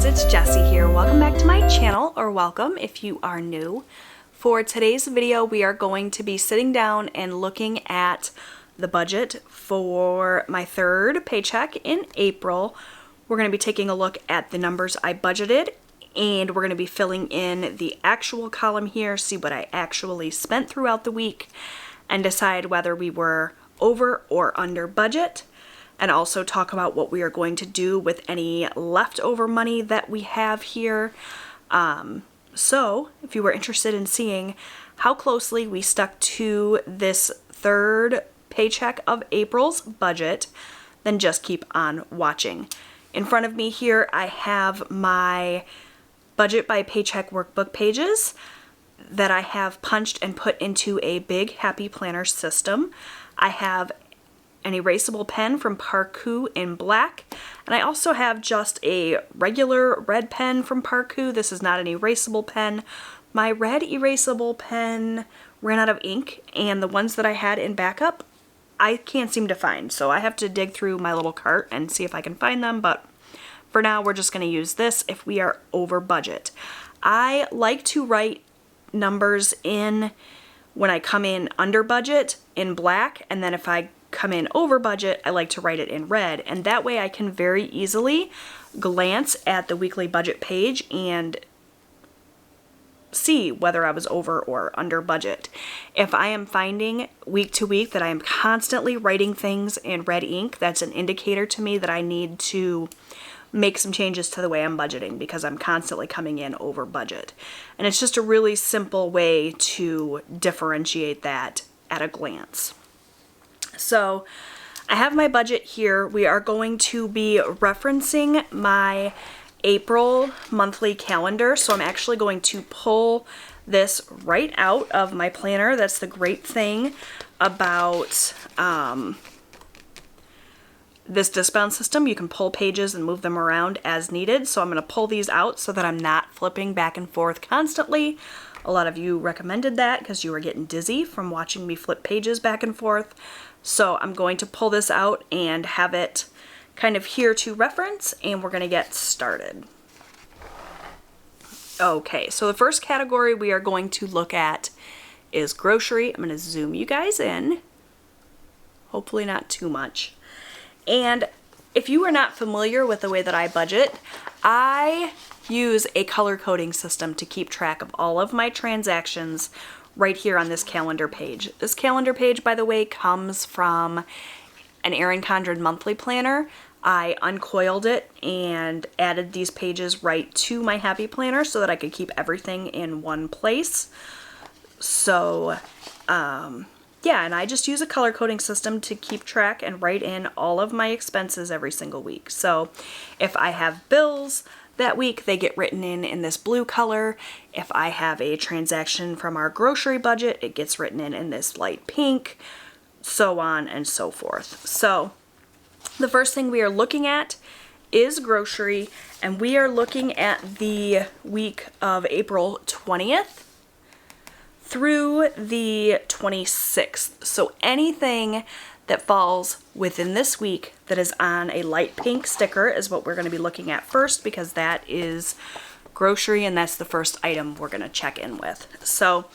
it's Jessie here. Welcome back to my channel, or welcome if you are new. For today's video, we are going to be sitting down and looking at the budget for my third paycheck in April. We're going to be taking a look at the numbers I budgeted, and we're going to be filling in the actual column here, see what I actually spent throughout the week, and decide whether we were over or under budget. And also talk about what we are going to do with any leftover money that we have here. So if you were interested in seeing how closely we stuck to this third paycheck of April's budget, then just keep on watching. In front of me here, I have my budget by paycheck workbook pages that I have punched and put into a big happy planner system. I have an erasable pen from Parkoo in black, and I also have just a regular red pen from Parkoo. This is not an erasable pen. My red erasable pen ran out of ink, and the ones that I had in backup I can't seem to find, so I have to dig through my little cart and see if I can find them, but for now we're just going to use this if we are over budget. I like to write numbers in when I come in under budget in black, and then if I come in over budget, I like to write it in red, and that way I can very easily glance at the weekly budget page and see whether I was over or under budget. If I am finding week to week that I am constantly writing things in red ink, that's an indicator to me that I need to make some changes to the way I'm budgeting, because I'm constantly coming in over budget. And it's just a really simple way to differentiate that at a glance. So I have my budget here. We are going to be referencing my April monthly calendar. So I'm actually going to pull this right out of my planner. That's the great thing about this discbound system. You can pull pages and move them around as needed. So I'm going to pull these out so that I'm not flipping back and forth constantly. A lot of you recommended that because you were getting dizzy from watching me flip pages back and forth. So I'm going to pull this out and have it kind of here to reference, and we're going to get started. Okay, so the first category we are going to look at is grocery. I'm going to zoom you guys in. Hopefully not too much. And if you are not familiar with the way that I budget, I use a color coding system to keep track of all of my transactions right here on this calendar page. This calendar page, by the way, comes from an Erin Condren monthly planner. I uncoiled it and added these pages right to my happy planner so that I could keep everything in one place. So, yeah, and I just use a color coding system to keep track and write in all of my expenses every single week. So if I have bills that week, they get written in this blue color. If I have a transaction from our grocery budget, it gets written in this light pink, so on and so forth. So the first thing we are looking at is grocery, and we are looking at the week of April 20th through the 26th. So anything that falls within this week that is on a light pink sticker is what we're going to be looking at first, because that is grocery and that's the first item we're going to check in with. So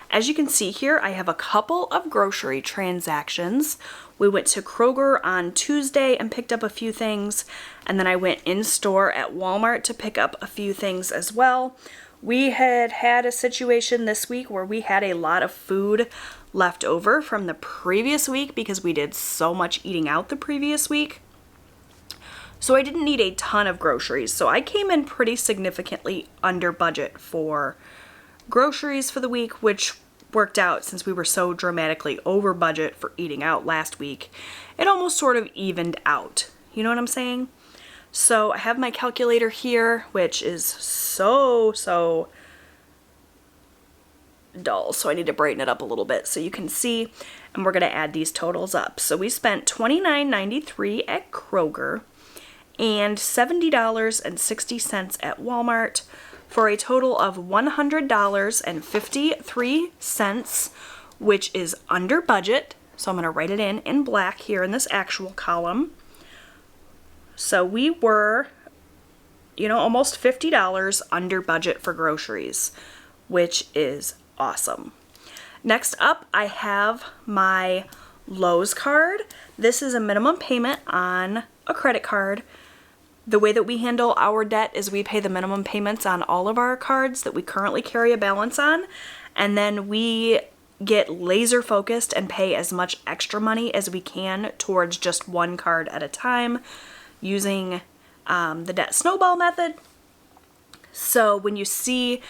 as you can see here, I have a couple of grocery transactions. We went to Kroger on Tuesday and picked up a few things, and then I went in store at Walmart to pick up a few things as well. We had a situation this week where we had a lot of food left over from the previous week because we did so much eating out the previous week. So I didn't need a ton of groceries. So I came in pretty significantly under budget for groceries for the week, which worked out since we were so dramatically over budget for eating out last week. It almost sort of evened out. You know what I'm saying? So I have my calculator here, which is so dull, so I need to brighten it up a little bit so you can see, and we're going to add these totals up. So we spent $29.93 at Kroger and $70.60 at Walmart for a total of $100.53, which is under budget. So I'm going to write it in black here in this actual column. So we were almost $50 under budget for groceries, which is awesome. Next up, I have my Lowe's card. This is a minimum payment on a credit card. The way that we handle our debt is we pay the minimum payments on all of our cards that we currently carry a balance on, and then we get laser focused and pay as much extra money as we can towards just one card at a time using the debt snowball method. So when you see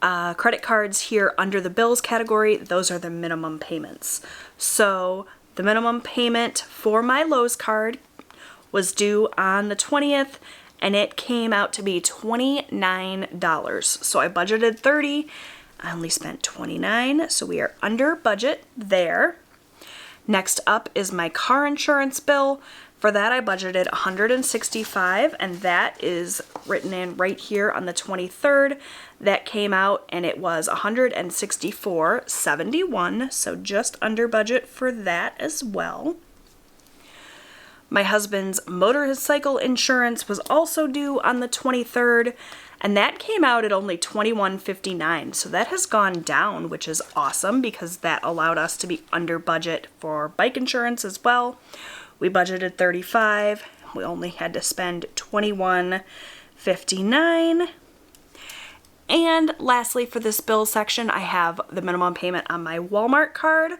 credit cards here under the bills category, those are the minimum payments. So the minimum payment for my Lowe's card was due on the 20th, and it came out to be $29. So I budgeted $30. I only spent $29, so we are under budget there. Next up is my car insurance bill. For that, I budgeted $165, and that is written in right here on the 23rd. That came out, and it was $164.71, so just under budget for that as well. My husband's motorcycle insurance was also due on the 23rd, and that came out at only $21.59, so that has gone down, which is awesome because that allowed us to be under budget for bike insurance as well. We budgeted $35, we only had to spend $21.59. And lastly, for this bill section, I have the minimum payment on my Walmart card,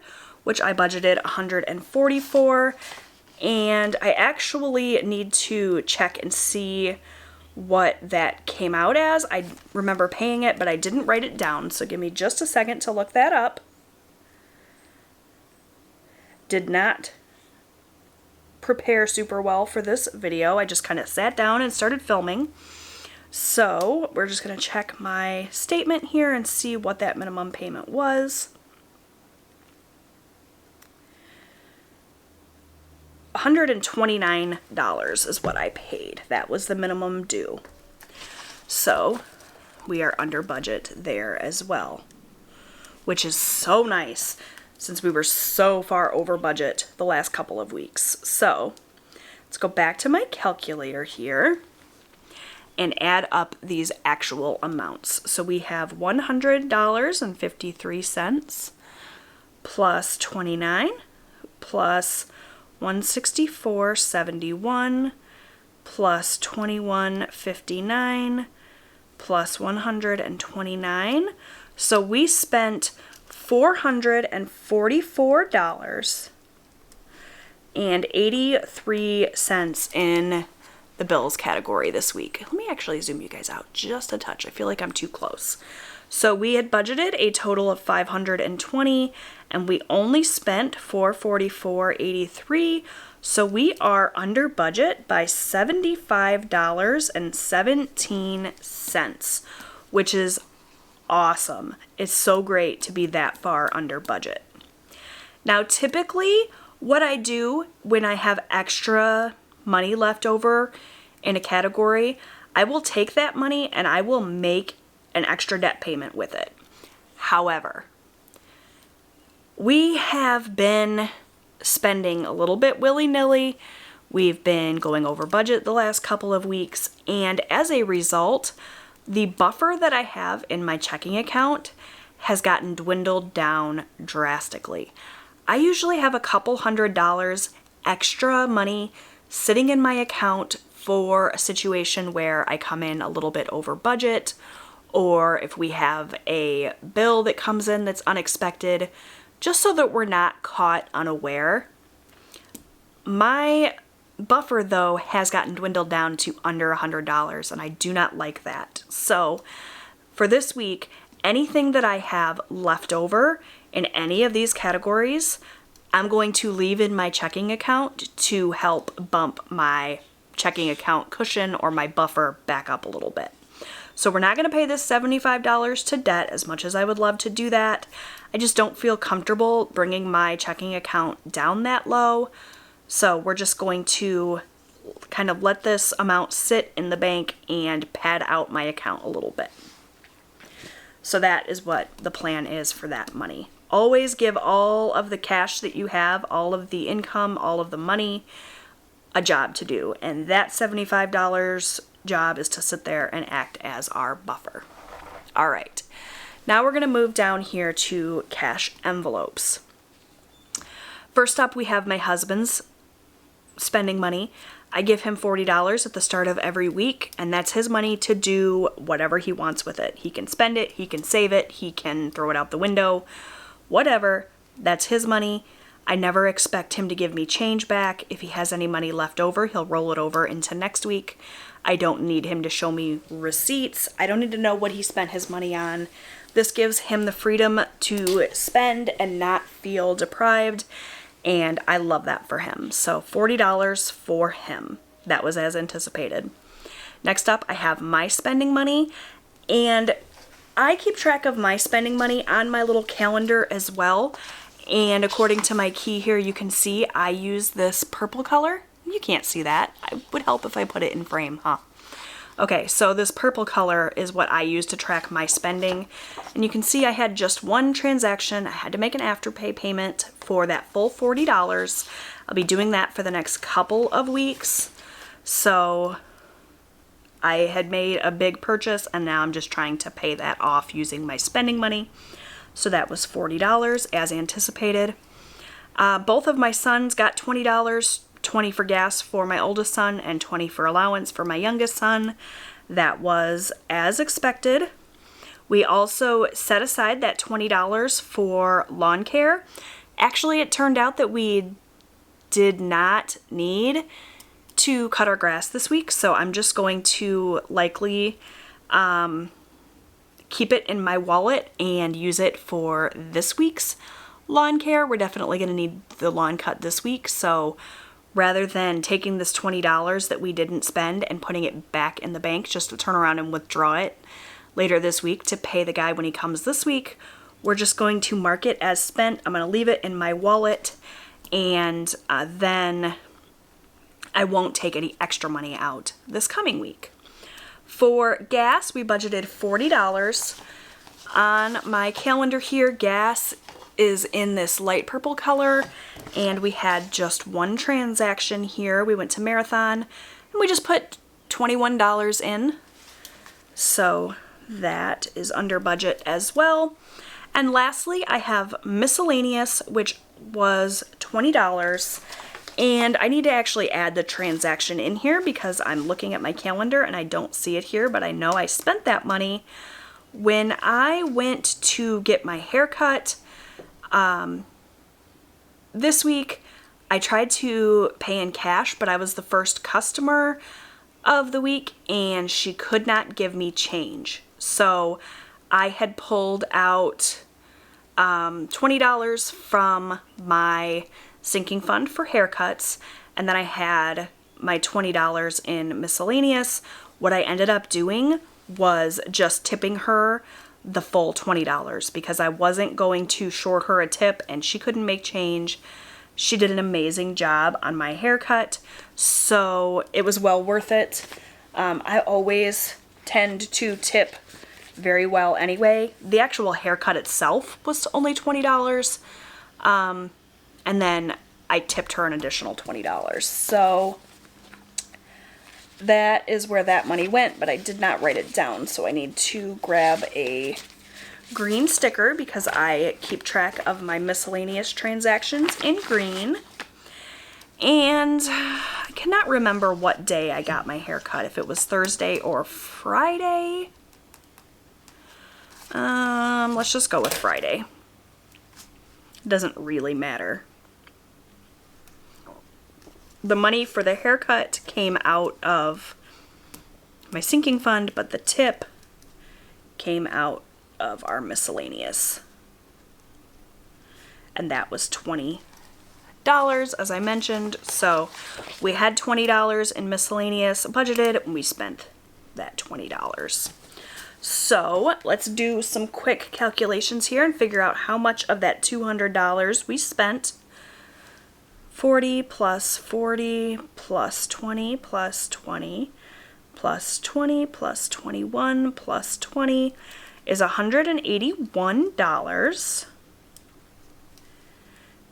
which I budgeted $144, and I actually need to check and see what that came out as. I remember paying it, but I didn't write it down, so give me just a second to look that up. Did not prepare super well for this video. I just kind of sat down and started filming. So we're just going to check my statement here and see what that minimum payment was. $129 is what I paid. That was the minimum due. So we are under budget there as well, which is so nice since we were so far over budget the last couple of weeks. So let's go back to my calculator here and add up these actual amounts. So we have $100.53 plus 29 plus 164.71 plus 21.59 plus 129. So we spent $444.83 in the bills category this week. Let me actually zoom you guys out just a touch. I feel like I'm too close. So we had budgeted a total of $520, and we only spent $444.83. So we are under budget by $75.17, which is awesome. It's so great to be that far under budget. Now, typically what I do when I have extra money left over in a category, I will take that money and I will make an extra debt payment with it. However, we have been spending a little bit willy-nilly. We've been going over budget the last couple of weeks, and as a result, the buffer that I have in my checking account has gotten dwindled down drastically. I usually have a couple $100 extra money sitting in my account for a situation where I come in a little bit over budget, or if we have a bill that comes in that's unexpected, just so that we're not caught unaware. My buffer, though, has gotten dwindled down to under $100, and I do not like that. So for this week, anything that I have left over in any of these categories, I'm going to leave in my checking account to help bump my checking account cushion or my buffer back up a little bit. So we're not going to pay this $75 to debt, as much as I would love to do that. I just don't feel comfortable bringing my checking account down that low. So we're just going to kind of let this amount sit in the bank and pad out my account a little bit. So that is what the plan is for that money. Always give all of the cash that you have, all of the income, all of the money, a job to do. And that $75 job is to sit there and act as our buffer. All right, now we're going to move down here to cash envelopes. First up, we have my husband's spending money. I give him $40 at the start of every week, and that's his money to do whatever he wants with it. He can spend it, he can save it, he can throw it out the window, whatever. That's his money. I never expect him to give me change back. If he has any money left over, he'll roll it over into next week. I don't need him to show me receipts. I don't need to know what he spent his money on. This gives him the freedom to spend and not feel deprived, and I love that for him. So $40 for him. That was as anticipated. Next up, I have my spending money, and I keep track of my spending money on my little calendar as well. And according to my key here, you can see I use this purple color. You can't see that. It would help if I put it in frame, huh? Okay, so this purple color is what I use to track my spending. And you can see I had just one transaction. I had to make an afterpay payment for that full $40. I'll be doing that for the next couple of weeks. So I had made a big purchase, and now I'm just trying to pay that off using my spending money. So that was $40 as anticipated. Both of my sons got $20, $20 for gas for my oldest son and $20 for allowance for my youngest son. That was as expected. We also set aside that $20 for lawn care. Actually, it turned out that we did not need to cut our grass this week, so I'm just going to likely keep it in my wallet and use it for this week's lawn care. We're definitely going to need the lawn cut this week, so rather than taking this $20 that we didn't spend and putting it back in the bank just to turn around and withdraw it later this week to pay the guy when he comes this week, we're just going to mark it as spent. I'm going to leave it in my wallet, and then I won't take any extra money out this coming week. For gas, we budgeted $40. On my calendar here, gas is in this light purple color, and we had just one transaction here. We went to Marathon, and we just put $21 in. So that is under budget as well. And lastly, I have miscellaneous, which was $20. And I need to actually add the transaction in here because I'm looking at my calendar and I don't see it here, but I know I spent that money. When I went to get my hair cut this week, I tried to pay in cash, but I was the first customer of the week and she could not give me change. So I had pulled out $20 from my sinking fund for haircuts, and then I had my $20 in miscellaneous. What I ended up doing was just tipping her the full $20 because I wasn't going to short her a tip and she couldn't make change. She did an amazing job on my haircut, so it was well worth it. I always tend to tip very well anyway. The actual haircut itself was only $20. And then I tipped her an additional $20. So that is where that money went, but I did not write it down. So I need to grab a green sticker because I keep track of my miscellaneous transactions in green. And I cannot remember what day I got my hair cut, if it was Thursday or Friday. Let's just go with Friday. It doesn't really matter. The money for the haircut came out of my sinking fund, but the tip came out of our miscellaneous. And that was $20, as I mentioned. So we had $20 in miscellaneous budgeted, and we spent that $20. So let's do some quick calculations here and figure out how much of that $200 we spent. 40 plus 40 plus 20 plus 20 plus 20 plus 21 plus 20 is $181.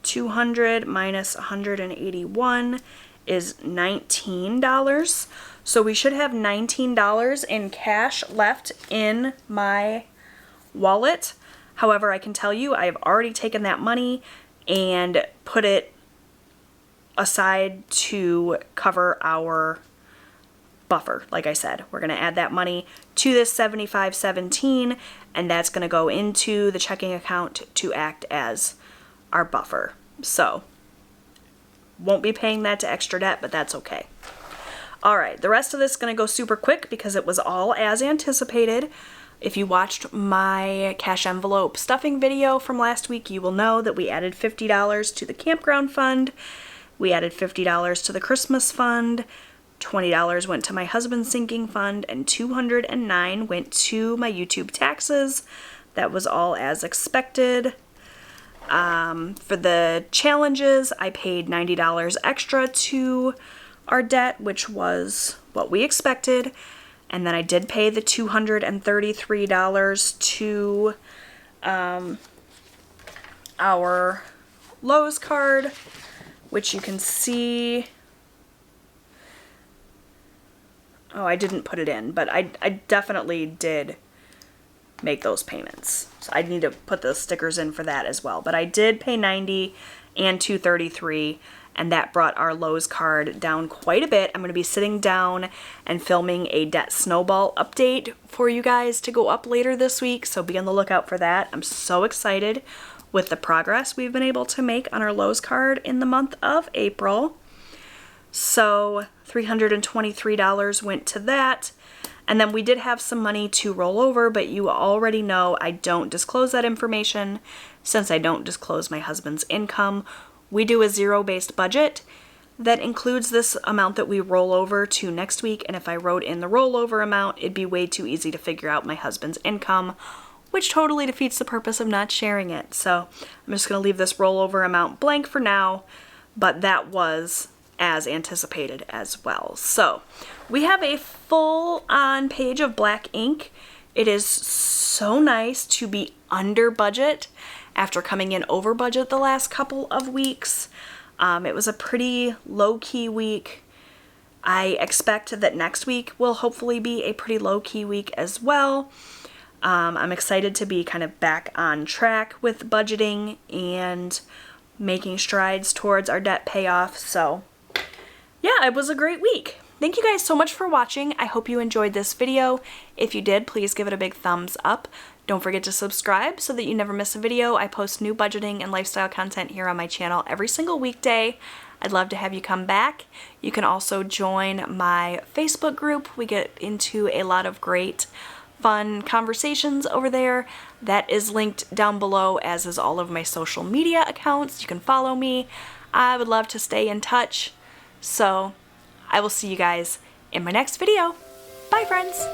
200 minus 181 is $19. So we should have $19 in cash left in my wallet. However, I can tell you I have already taken that money and put it aside to cover our buffer. Like I said, we're going to add that money to this $75.17, and that's going to go into the checking account to act as our buffer. So won't be paying that to extra debt, but that's okay. All right, the rest of this is going to go super quick because it was all as anticipated. If you watched my cash envelope stuffing video from last week, you will know that we added $50 to the campground fund. We added $50 to the Christmas fund. $20 went to my husband's sinking fund, and $209 went to my YouTube taxes. That was all as expected. For the challenges, I paid $90 extra to our debt, which was what we expected. And then I did pay the $233 to our Lowe's card, which you can see. Oh, I didn't put it in, but I definitely did make those payments. So I need to put the stickers in for that as well. But I did pay $90 and $233, and that brought our Lowe's card down quite a bit. I'm going to be sitting down and filming a debt snowball update for you guys to go up later this week, so be on the lookout for that. I'm so excited with the progress we've been able to make on our Lowe's card in the month of April. So $323 went to that. And then we did have some money to roll over, but you already know I don't disclose that information since I don't disclose my husband's income. We do a zero-based budget that includes this amount that we roll over to next week, and if I wrote in the rollover amount, it'd be way too easy to figure out my husband's income, which totally defeats the purpose of not sharing it. So I'm just going to leave this rollover amount blank for now, but that was as anticipated as well. So we have a full-on page of black ink. It is so nice to be under budget after coming in over budget the last couple of weeks. It was a pretty low-key week. I expect that next week will hopefully be a pretty low-key week as well. I'm excited to be kind of back on track with budgeting and making strides towards our debt payoff. So yeah, it was a great week. Thank you guys so much for watching. I hope you enjoyed this video. If you did, please give it a big thumbs up. Don't forget to subscribe so that you never miss a video. I post new budgeting and lifestyle content here on my channel every single weekday. I'd love to have you come back. You can also join my Facebook group. We get into a lot of great fun conversations over there. That is linked down below, as is all of my social media accounts. You can follow me. I would love to stay in touch. So I will see you guys in my next video. Bye, friends.